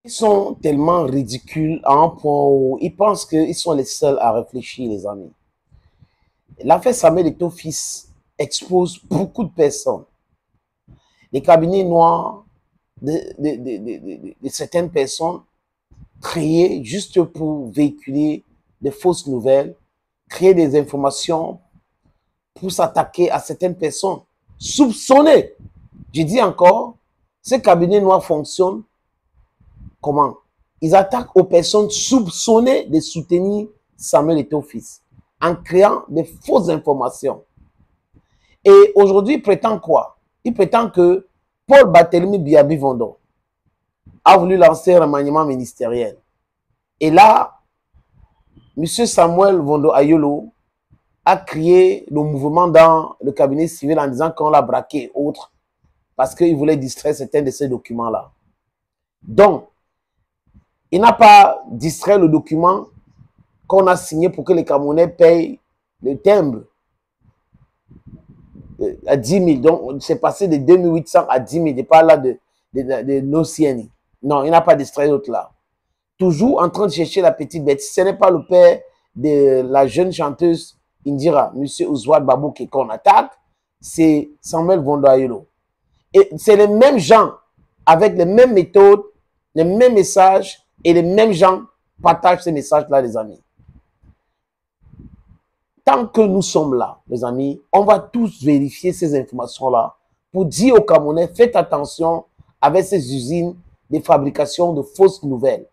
Ils sont tellement ridicules à un point où ils pensent qu'ils sont les seuls à réfléchir, les amis. L'affaire Samuel Eto'o fils expose beaucoup de personnes. Les cabinets noirs de certaines personnes créés juste pour véhiculer de fausses nouvelles, créer des informations pour s'attaquer à certaines personnes soupçonnées. Je dis encore, ces cabinets noirs fonctionnent comment? Ils attaquent aux personnes soupçonnées de soutenir Samuel Eto'o fils en créant des fausses informations. Et aujourd'hui, il prétend quoi? Il prétend que Paul Barthélemy Biabi-Vondo a voulu lancer un remaniement ministériel. Et là, M. Samuel Vondo Ayolo a créé le mouvement dans le cabinet civil en disant qu'on l'a braqué, autre, parce qu'il voulait distraire certains de ces documents-là. Donc, il n'a pas distrait le document qu'on a signé pour que les Camerounais payent le timbre à 10 000. Donc, c'est passé de 2800 à 10 000. Il pas là de nos CNI. Non, il n'a pas distrait l'autre là. Toujours en train de chercher la petite bête. Ce n'est pas le père de la jeune chanteuse Indira, M. Ouswad Babouke, qu'on attaque, c'est Samuel Vondo Ayolo. Et c'est les mêmes gens, avec les mêmes méthodes, les mêmes messages, et les mêmes gens partagent ces messages-là, les amis. Tant que nous sommes là, les amis, on va tous vérifier ces informations-là pour dire aux Camerounais, faites attention avec ces usines de fabrication de fausses nouvelles.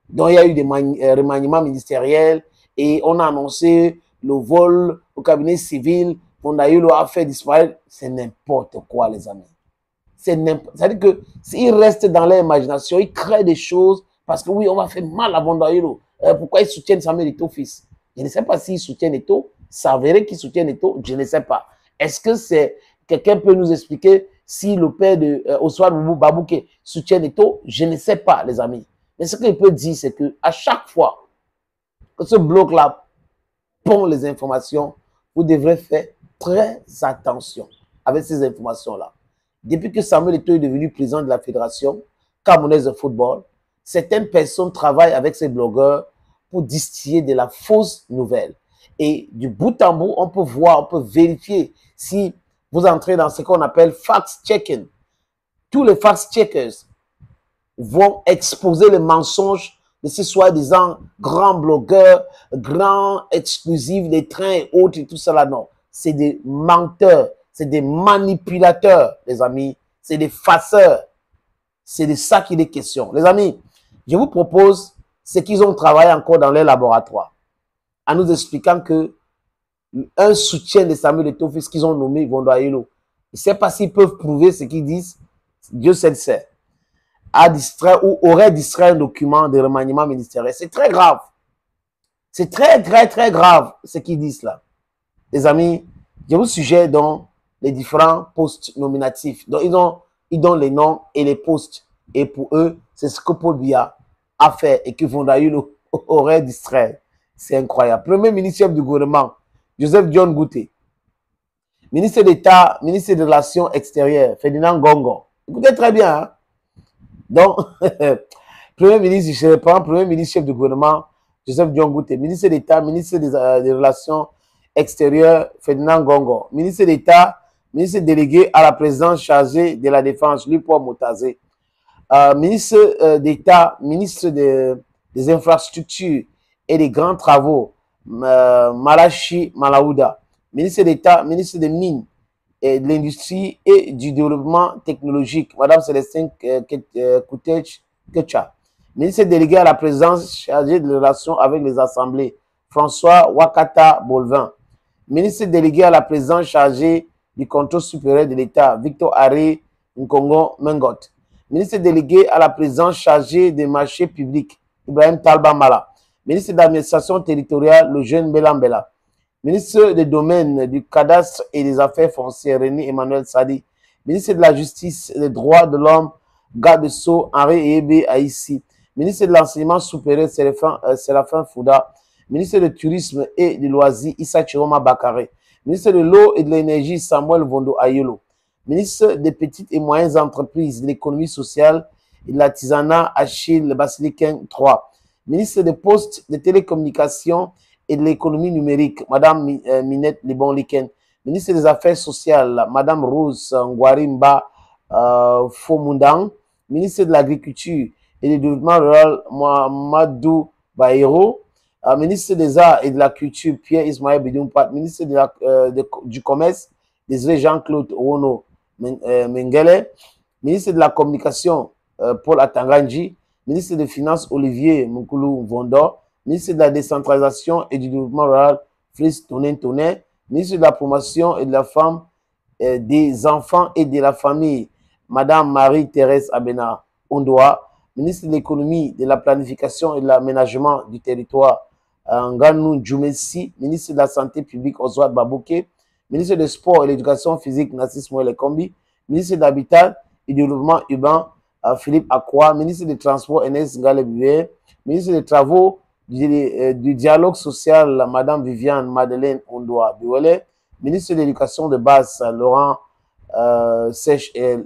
Donc, il y a eu des remaniements ministériels et on a annoncé le vol au cabinet civil. Ayolo a fait disparaître. C'est n'importe quoi, les amis. C'est-à-dire que s'ils restent dans leur imagination, ils créent des choses parce que oui, on va faire mal à Ayolo. Pourquoi ils soutiennent Samuel Eto'o fils? Je ne sais pas s'ils soutiennent Eto'o. Ça verrait qu'ils soutiennent Eto'o. Je ne sais pas. Est-ce que c'est quelqu'un peut nous expliquer si le père de Ouswad Babouke soutient Eto'o? Je ne sais pas, les amis. Mais ce qu'il peut dire, c'est qu'à chaque fois que ce bloc-là pond les informations, vous devrez faire très attention avec ces informations-là. Depuis que Samuel Eto'o est devenu président de la Fédération camerounaise de football, certaines personnes travaillent avec ces blogueurs pour distiller de la fausse nouvelle. Et du bout en bout, on peut voir, on peut vérifier si vous entrez dans ce qu'on appelle fact-checking. Tous les fact-checkers vont exposer les mensonges de ces soi-disant grands blogueurs, grands exclusifs des trains et autres et tout cela. Non, c'est des menteurs, c'est des manipulateurs, les amis, c'est des farceurs. C'est de ça qu'il est question. Les amis, je vous propose ce qu'ils ont travaillé encore dans les laboratoires, en nous expliquant que un soutien de Samuel Eto'o fils qu'ils ont nommé Vondo Ayolo, je ne sais pas s'ils peuvent prouver ce qu'ils disent, Dieu seul sait, a distrait ou aurait distrait un document de remaniement ministériel. C'est très grave. C'est très, très, très grave ce qu'ils disent là. Les amis, je vous suggère donc les différents postes nominatifs. Donc, ils donnent les noms et les postes. Et pour eux, c'est ce que Paul Biya a fait et que Vondo Ayolo aurait distrait. C'est incroyable. Premier ministre chef du gouvernement, Joseph John Gouté. Ministre d'État, ministre des Relations extérieures, Ferdinand Gongo. Écoutez très bien, hein? Donc, Premier ministre, je reprends, Premier ministre chef du gouvernement, Joseph John Gouté. Ministre d'État, ministre des Relations extérieures, Ferdinand Gongo. Ministre d'État, ministre délégué à la présidence chargée de la Défense, Louis-Paul Moutazé. Ministre d'État, ministre des Infrastructures et des Grands Travaux, Malachi Malaouda. Ministre d'État, ministre des Mines, et de l'Industrie et du Développement technologique, Madame Célestine Ketcha. Ministre délégué à la présidence chargée de relations avec les assemblées, François Wakata Bolvin. Ministre délégué à la présidence chargée du contrôle supérieur de l'État, Victor Harry Nkongo Mengot. Ministre délégué à la présidence chargée des marchés publics, Ibrahim Talba Mala. Ministre de l'administration territoriale, le jeune Belambela. Ministre des Domaines, du Cadastre et des Affaires foncières, René Emmanuel Sadi. Ministre de la Justice et des Droits de l'Homme, Garde Sceaux, Henri Ebe Aïssi. Ministre de l'Enseignement supérieur, Séraphin Fouda. Ministre du Tourisme et du Loisir, Issa Chiroma Bakare. Ministre de l'Eau et de l'Énergie, Samuel Vondo Ayolo. Ministre des Petites et Moyennes Entreprises, de l'Économie sociale et de l'artisanat, Achille Basilicain 3. Ministre des Postes, des Télécommunications et de l'Économie numérique, Madame Minette Libon-Liken. Ministre des Affaires sociales, Madame Rose Ngwarimba Fomundang. Ministre de l'Agriculture et du Développement rural, Mohamedou Baïro. Ministre des Arts et de la Culture, Pierre Ismaël Bidioumpat. Ministre du Commerce, Désolé Jean-Claude Owono Mengele. Ministre de la Communication, Paul Atanganji. Ministre des Finances, Olivier Moukoulou Vondor. Ministre de la Décentralisation et du Développement rural, Fritz Tonen. Ministre de la Promotion et de la Femme, des Enfants et de la Famille, Madame Marie-Thérèse Abena Ondoa. Ministre de l'Économie, de la Planification et de l'Aménagement du Territoire, Nganou Djoumessi. Ministre de la Santé publique, Oswald Babouke. Ministre des Sports et de l'Éducation physique, Nassis Moël Kombi. Ministre de l'Habitat et du Développement urbain, Philippe Akwa. Ministre des Transports, Enes Ngalebue. Ministre des Travaux, du Dialogue social, Madame Viviane Madeleine Ondoa Biwele. Ministre de l'Éducation de base, Laurent Sèche et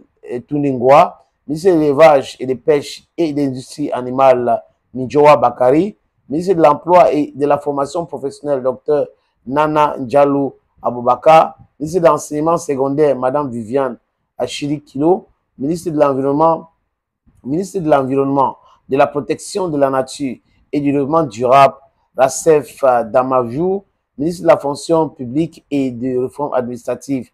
Tuningwa. Ministre de l'Élevage et des Pêches et de l'Industrie animale, Midjoa Bakari. Ministre de l'Emploi et de la Formation professionnelle, Dr Nana Ndjalou Aboubaka. Ministre de l'Enseignement secondaire, Madame Viviane Achiri Kilo. Ministre de l'Environnement, de la Protection de la Nature et du Développement durable, Rassef Damaviou. Ministre de la Fonction publique et de réforme administrative,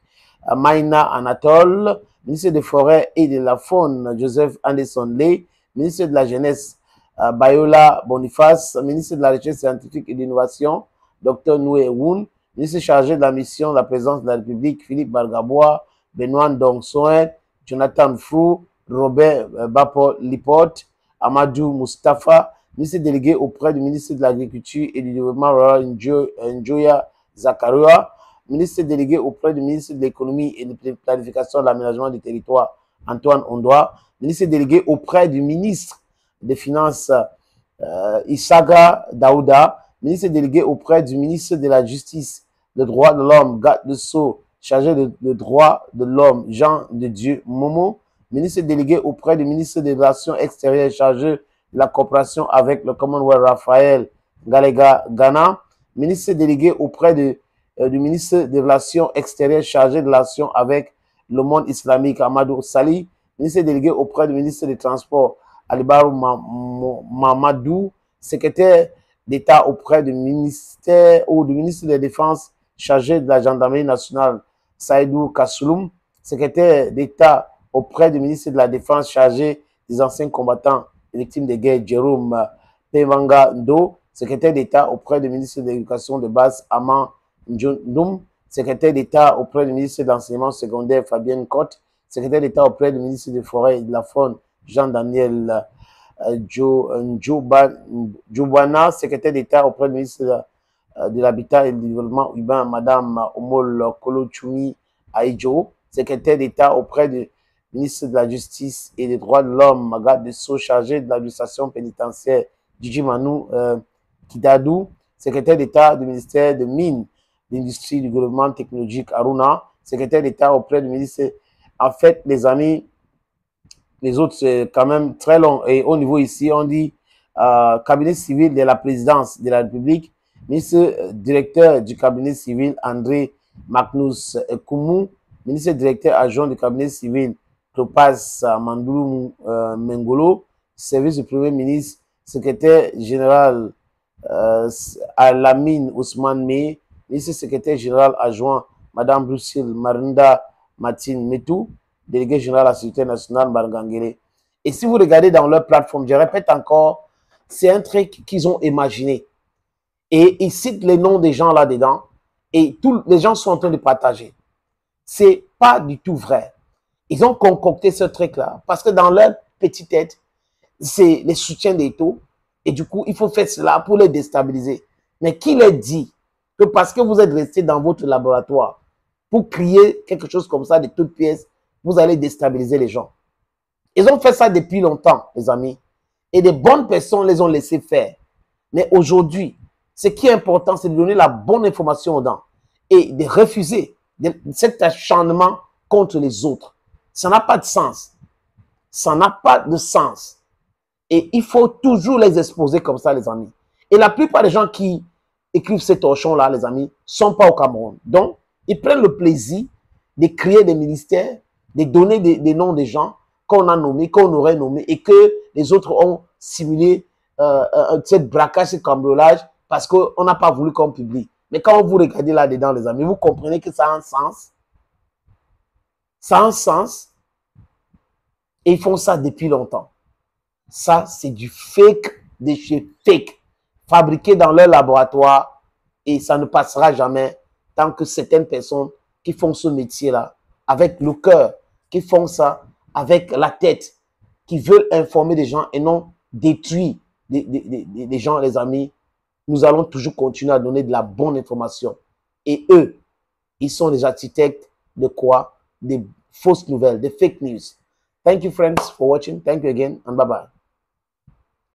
Maïna Anatole. Ministre des Forêts et de la Faune, Joseph Anderson Ley. Ministre de la Jeunesse, Bayola Boniface. Ministre de la Recherche scientifique et de l'Innovation, Dr Noué Woun. Ministre chargé de la mission de la présidence de la République, Philippe Bargabois, Benoît Dongsoen, Jonathan Frou, Robert Bapo Lipote, Amadou Mustafa. Ministre délégué auprès du ministre de l'Agriculture et du Développement rural, Njoya Zakaria. Ministre délégué auprès du ministre de l'Économie et de la Planification de l'Aménagement du Territoire, Antoine Ondoa. Ministre délégué auprès du ministre des Finances, Issaga Daouda. Ministre délégué auprès du ministre de la Justice, des Droits de l'Homme, Garde de Sceaux, chargé de droits de l'homme, Jean de Dieu Momo. Ministre délégué auprès du ministre des Relations extérieures, chargé de la coopération avec le Commonwealth, Raphaël Galega Ghana. Ministre délégué auprès du ministre des Relations extérieures, chargé de l'action avec le monde islamique, Amadou Sali. Ministre délégué auprès du ministre des Transports, Alibarou Mamadou. Secrétaire d'État auprès du ministère ou du ministre de la Défense, chargé de la Gendarmerie nationale, Saïdou Kassouloum. Secrétaire d'État auprès du ministre de la Défense, chargé des anciens combattants et victimes de guerre, Jérôme Pemanga Ndo. Secrétaire d'État auprès du ministre de l'Éducation de base, Aman Ndjoum. Secrétaire d'État auprès du ministre de l'Enseignement secondaire, Fabienne Cotte. Secrétaire d'État auprès du ministre des Forêts et de la Faune, Jean-Daniel Djoubana. Secrétaire d'État auprès du ministre de l'Habitat et du Développement urbain, Madame Omol Kolochoumi Aïdjo. Secrétaire d'État auprès du ministre de la Justice et des Droits de l'Homme, Magat de Sceaux, chargé de l'administration pénitentiaire, Djidji Manou Kidadou. Secrétaire d'État du ministère de Mines, d'Industrie et du Développement technologique, Aruna. Secrétaire d'État auprès du ministre. En fait, les amis, les autres, c'est quand même très long. Et au niveau ici, on dit cabinet civil de la présidence de la République, ministre directeur du cabinet civil, André Magnus Koumou, ministre directeur adjoint du cabinet civil, Topaz Mandoulou Mengolo, service du Premier ministre, secrétaire général Alamine Ousmane Mey, ministre secrétaire général adjoint, Madame Bruxelles Marinda Martine Metou, délégué général à la Sécurité nationale, Bargangere. Et si vous regardez dans leur plateforme, je répète encore, c'est un truc qu'ils ont imaginé. Et ils citent les noms des gens là-dedans, et tous les gens sont en train de partager. C'est pas du tout vrai. Ils ont concocté ce truc-là, parce que dans leur petite tête, c'est les soutiens des taux, et du coup, il faut faire cela pour les déstabiliser. Mais qui leur dit que parce que vous êtes resté dans votre laboratoire pour créer quelque chose comme ça de toutes pièces, vous allez déstabiliser les gens? Ils ont fait ça depuis longtemps, les amis. Et des bonnes personnes les ont laissés faire. Mais aujourd'hui, ce qui est important, c'est de donner la bonne information aux gens et de refuser cet acharnement contre les autres. Ça n'a pas de sens. Ça n'a pas de sens. Et il faut toujours les exposer comme ça, les amis. Et la plupart des gens qui écrivent ces torchons-là, les amis, ne sont pas au Cameroun. Donc, ils prennent le plaisir de créer des ministères, de donner des noms des gens qu'on a nommés, qu'on aurait nommés, et que les autres ont simulé cette braquage, ce cambriolage, parce qu'on n'a pas voulu qu'on publie. Mais quand vous regardez là-dedans, les amis, vous comprenez que ça a un sens. Ça a un sens. Et ils font ça depuis longtemps. Ça, c'est du fake de chez fake, fabriqué dans leur laboratoire, et ça ne passera jamais tant que certaines personnes qui font ce métier-là, avec le cœur, qui font ça avec la tête, qui veulent informer des gens et non détruire des gens, les amis, nous allons toujours continuer à donner de la bonne information. Et eux, ils sont des architectes de quoi? Des fausses nouvelles, des fake news. Thank you, friends, for watching. Thank you again, and bye-bye.